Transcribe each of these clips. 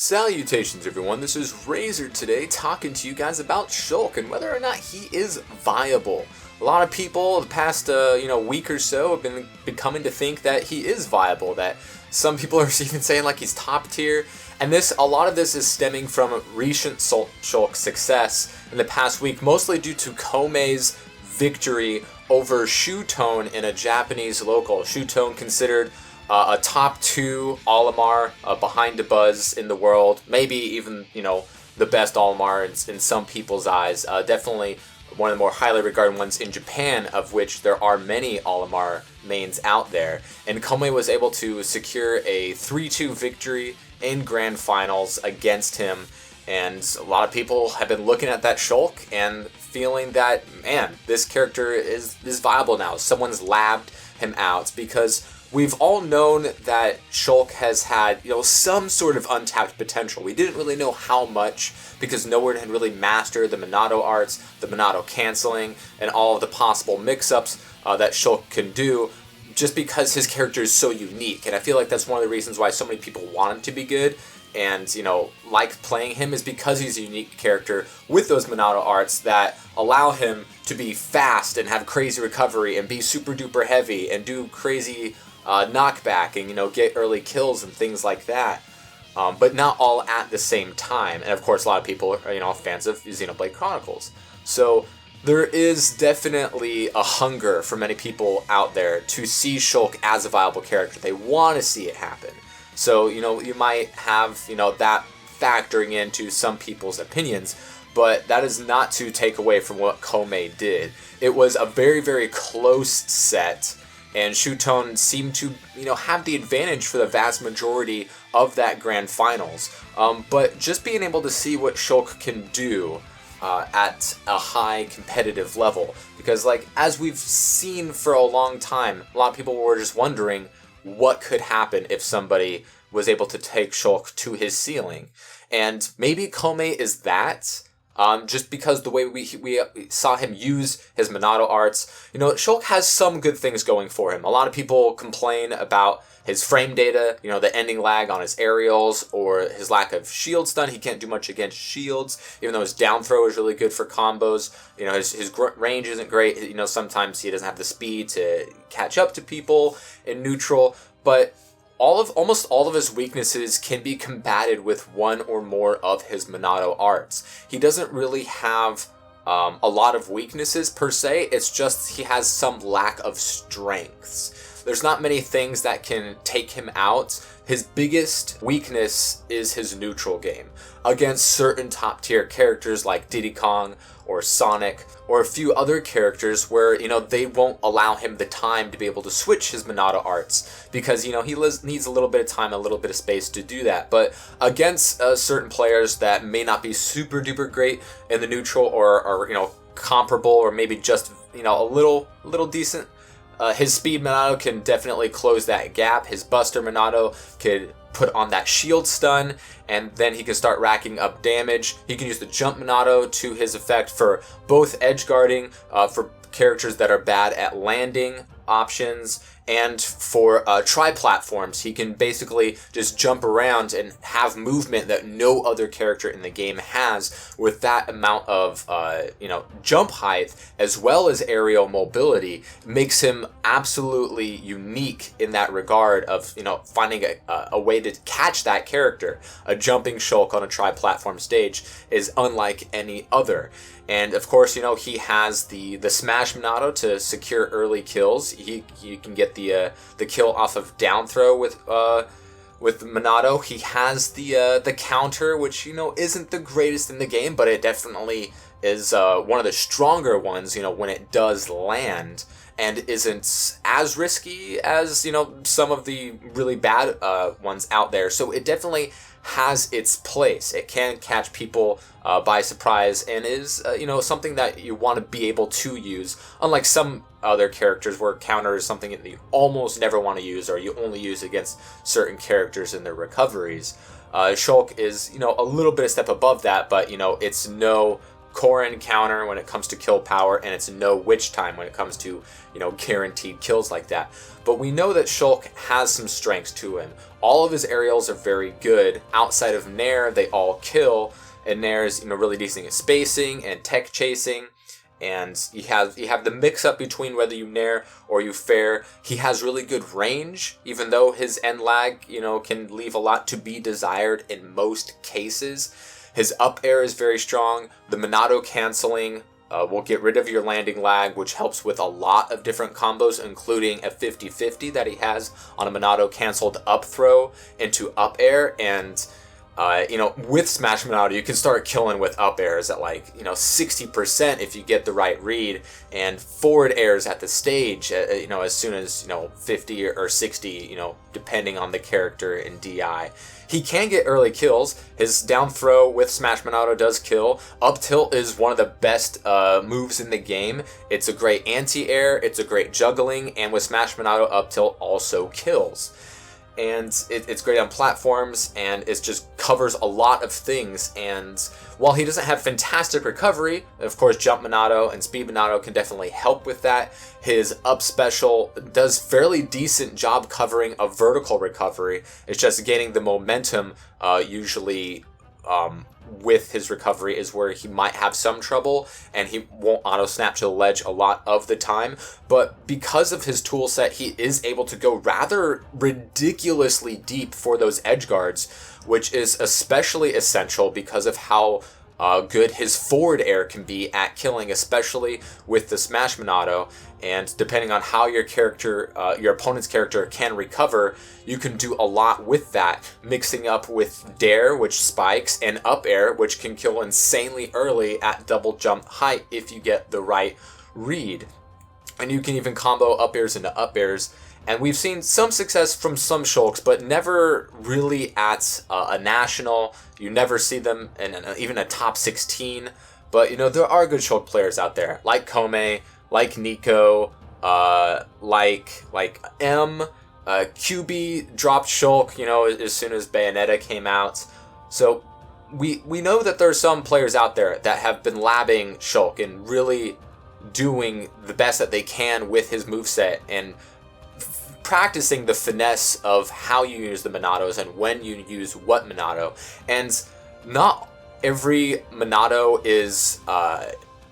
Salutations everyone, this is Razor today talking to you guys about Shulk and whether or not he is viable. A lot of people the past week or so have been coming to think that he is viable, that some people are even saying like he's top tier, and a lot of this is stemming from recent Shulk success in the past week, mostly due to Komei's victory over Shutone in a Japanese local. Shutone considered a top 2 Olimar behind the buzz in the world, maybe even the best Olimar in some people's eyes. Definitely one of the more highly regarded ones in Japan, of which there are many Olimar mains out there. And Komei was able to secure a 3-2 victory in Grand Finals against him. And a lot of people have been looking at that Shulk and feeling that, man, this character is viable now. Someone's labbed him out, because we've all known that Shulk has had, some sort of untapped potential. We didn't really know how much, because no one had really mastered the Monado arts, the Monado canceling, and all of the possible mix-ups that Shulk can do, just because his character is so unique. And I feel like that's one of the reasons why so many people want him to be good, and, like playing him, is because he's a unique character with those Monado arts that allow him to be fast and have crazy recovery and be super duper heavy and do crazy knockback and get early kills and things like that, but not all at the same time. And of course, a lot of people are fans of Xenoblade Chronicles. So there is definitely a hunger for many people out there to see Shulk as a viable character. They want to see it happen. So you might have that factoring into some people's opinions, but that is not to take away from what Komei did. It was a very, very close set, and Shutone seemed to, have the advantage for the vast majority of that Grand Finals. But just being able to see what Shulk can do at a high competitive level, because as we've seen for a long time, a lot of people were just wondering what could happen if somebody was able to take Shulk to his ceiling. And maybe Komei is that. Just because the way we saw him use his Monado arts, Shulk has some good things going for him. A lot of people complain about his frame data, the ending lag on his aerials, or his lack of shield stun. He can't do much against shields, even though his down throw is really good for combos. His range isn't great. Sometimes he doesn't have the speed to catch up to people in neutral, but almost all of his weaknesses can be combated with one or more of his Monado arts. He doesn't really have a lot of weaknesses per se, it's just he has some lack of strengths. There's not many things that can take him out. His biggest weakness is his neutral game against certain top tier characters like Diddy Kong or Sonic, or a few other characters where, they won't allow him the time to be able to switch his Monado arts, because, he needs a little bit of time, a little bit of space to do that. But against certain players that may not be super duper great in the neutral, or comparable, or maybe just, a little decent, his speed Monado can definitely close that gap. His Buster Monado could put on that shield stun, and then he can start racking up damage. He can use the jump Monado to his effect for both edge guarding, for characters that are bad at landing options, and for tri-platforms. He can basically just jump around and have movement that no other character in the game has, with that amount of jump height as well as aerial mobility. Makes him absolutely unique in that regard of finding a way to catch that character. A jumping Shulk on a tri-platform stage is unlike any other. And of course, he has the Smash Monado to secure early kills. He can get the kill off of down throw with Monado. He has the counter, which isn't the greatest in the game, but it definitely is one of the stronger ones. When it does land, and isn't as risky as some of the really bad ones out there. So it definitely has its place. It can catch people by surprise, and is something that you want to be able to use, unlike some other characters where counter is something that you almost never want to use, or you only use against certain characters in their recoveries. Shulk is a little bit a step above that, but it's no Corrin counter when it comes to kill power, and it's no witch time when it comes to, guaranteed kills like that. But we know that Shulk has some strengths to him. All of his aerials are very good. Outside of Nair, they all kill, and Nair's, really decent at spacing and tech chasing. And you have the mix-up between whether you Nair or you Fair. He has really good range, even though his end lag, can leave a lot to be desired in most cases. His up air is very strong. The Monado canceling will get rid of your landing lag, which helps with a lot of different combos, including a 50-50 that he has on a Monado canceled up throw into up air. And with Smash Monado, you can start killing with up airs at 60% if you get the right read, and forward airs at the stage, as soon as, 50 or 60, depending on the character in DI. He can get early kills. His down throw with Smash Monado does kill. Up tilt is one of the best moves in the game. It's a great anti-air, it's a great juggling, and with Smash Monado, up tilt also kills. And it's great on platforms, and it just covers a lot of things. And while he doesn't have fantastic recovery, of course Jump Monado and Speed Monado can definitely help with that. His up special does fairly decent job covering a vertical recovery. It's just getting the momentum usually with his recovery is where he might have some trouble, and he won't auto snap to the ledge a lot of the time. But because of his tool set, he is able to go rather ridiculously deep for those edge guards, which is especially essential because of how good his forward air can be at killing, especially with the Smash Monado. And depending on how your opponent's character can recover, you can do a lot with that, mixing up with Dare, which spikes, and up air, which can kill insanely early at double jump height if you get the right read. And you can even combo up airs into up airs. And we've seen some success from some Shulks, but never really at a national. You never see them in even a top 16. But, there are good Shulk players out there, like Kome, like Nico, like M. QB dropped Shulk, as soon as Bayonetta came out. So we know that there are some players out there that have been labbing Shulk and really doing the best that they can with his moveset and practicing the finesse of how you use the Monados and when you use what Monado. And not every Monado is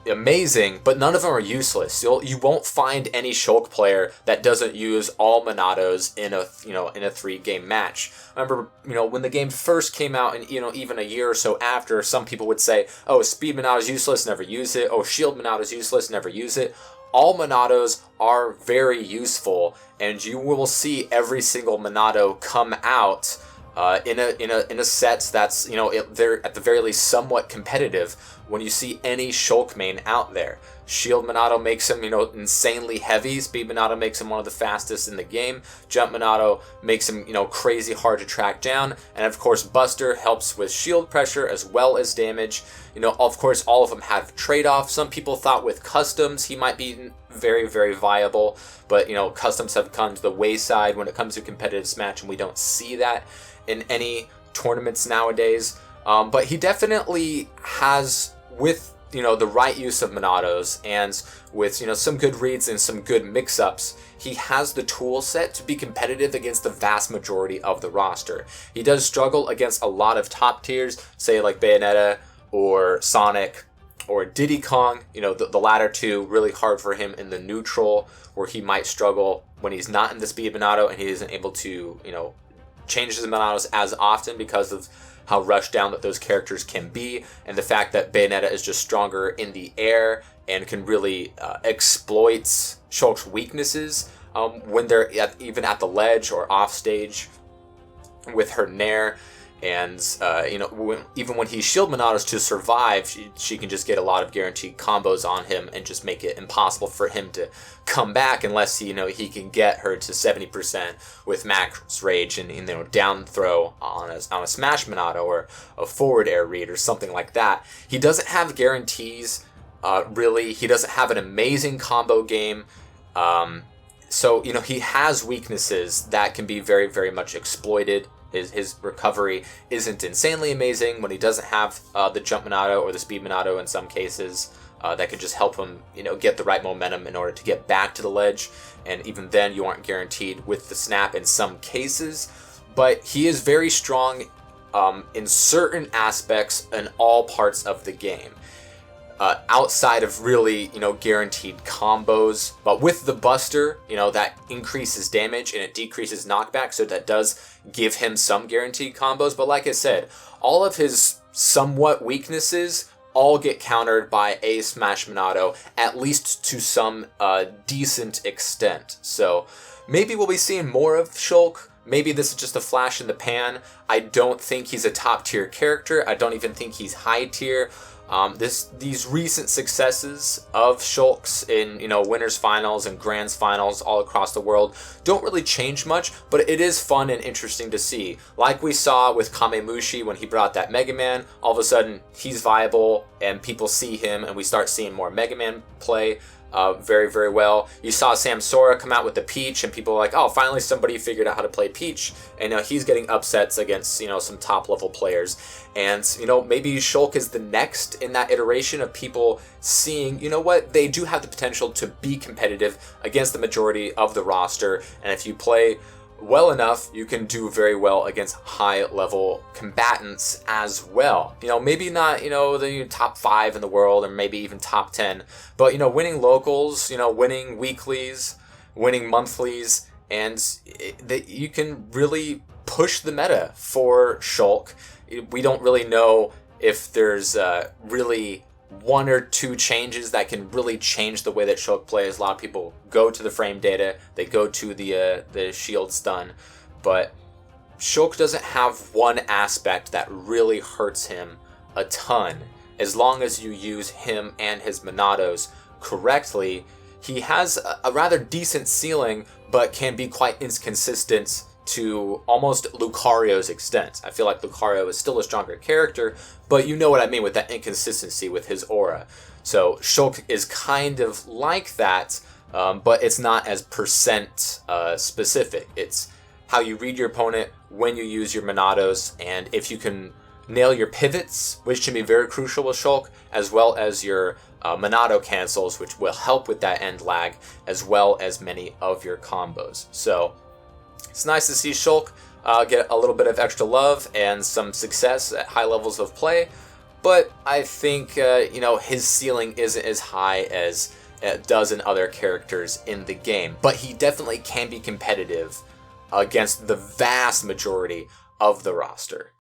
amazing, but none of them are useless. You won't find any Shulk player that doesn't use all Monados in a 3-game match. I remember, when the game first came out, and even a year or so after, some people would say, "Oh, Speed Monado is useless, never use it. Oh, Shield Monado is useless, never use it." All Monados are very useful, and you will see every single Monado come out in a set that's they're at the very least somewhat competitive when you see any Shulk main out there. Shield Monado makes him insanely heavy. Speed Monado makes him one of the fastest in the game. Jump Monado makes him crazy hard to track down, and of course Buster helps with shield pressure as well as damage. Of course all of them have trade-offs. Some people thought with customs he might be very, very viable, but customs have come to the wayside when it comes to competitive Smash, and we don't see that in any tournaments nowadays. But he definitely has, with the right use of Monados and with some good reads and some good mix-ups, he has the tool set to be competitive against the vast majority of the roster. He does struggle against a lot of top tiers, say like Bayonetta or Sonic or Diddy Kong. The latter two really hard for him in the neutral, where he might struggle when he's not in the Speed Monado and he isn't able to change his Monados as often because of how rushed down that those characters can be, and the fact that Bayonetta is just stronger in the air and can really exploit Shulk's weaknesses when they're even at the ledge or off stage with her Nair. And even when he Shield Monados to survive, she can just get a lot of guaranteed combos on him and just make it impossible for him to come back unless he can get her to 70% with max rage and down throw on a Smash Monado or a forward air read or something like that. He doesn't have guarantees really. He doesn't have an amazing combo game. So he has weaknesses that can be very, very much exploited. His recovery isn't insanely amazing when he doesn't have the jump Monado or the speed Monado in some cases. That can just help him, get the right momentum in order to get back to the ledge. And even then, you aren't guaranteed with the snap in some cases. But he is very strong in certain aspects in all parts of the game. Outside of really, guaranteed combos. But with the Buster, that increases damage and it decreases knockback. So that does give him some guaranteed combos. But like I said, all of his somewhat weaknesses all get countered by a Smash Monado, at least to some decent extent. So maybe we'll be seeing more of Shulk. Maybe this is just a flash in the pan. I don't think he's a top tier character. I don't even think he's high tier. These recent successes of Shulk's in winners finals and grands finals all across the world don't really change much, but it is fun and interesting to see. Like we saw with Kamemushi when he brought that Mega Man, all of a sudden he's viable and people see him and we start seeing more Mega Man play very, very well. You saw Sam Sora come out with the Peach and people were like, oh, finally somebody figured out how to play Peach. And now he's getting upsets against, some top level players. And, maybe Shulk is the next in that iteration of people seeing, they do have the potential to be competitive against the majority of the roster. And if you play well enough, you can do very well against high level combatants as well. Maybe not, the top 5 in the world or maybe even top 10, but, winning locals, winning weeklies, winning monthlies, and that you can really push the meta for Shulk. We don't really know if there's really one or two changes that can really change the way that Shulk plays. A lot of people go to the frame data, they go to the shield stun, but Shulk doesn't have one aspect that really hurts him a ton. As long as you use him and his Monados correctly, he has a rather decent ceiling, but can be quite inconsistent to almost Lucario's extent. I feel like Lucario is still a stronger character, but you know what I mean with that inconsistency with his aura. So Shulk is kind of like that, but it's not as percent specific. It's how you read your opponent, when you use your Monados, and if you can nail your pivots, which can be very crucial with Shulk, as well as your Monado cancels, which will help with that end lag, as well as many of your combos. So it's nice to see Shulk get a little bit of extra love and some success at high levels of play, but I think his ceiling isn't as high as it does in other characters in the game. But he definitely can be competitive against the vast majority of the roster.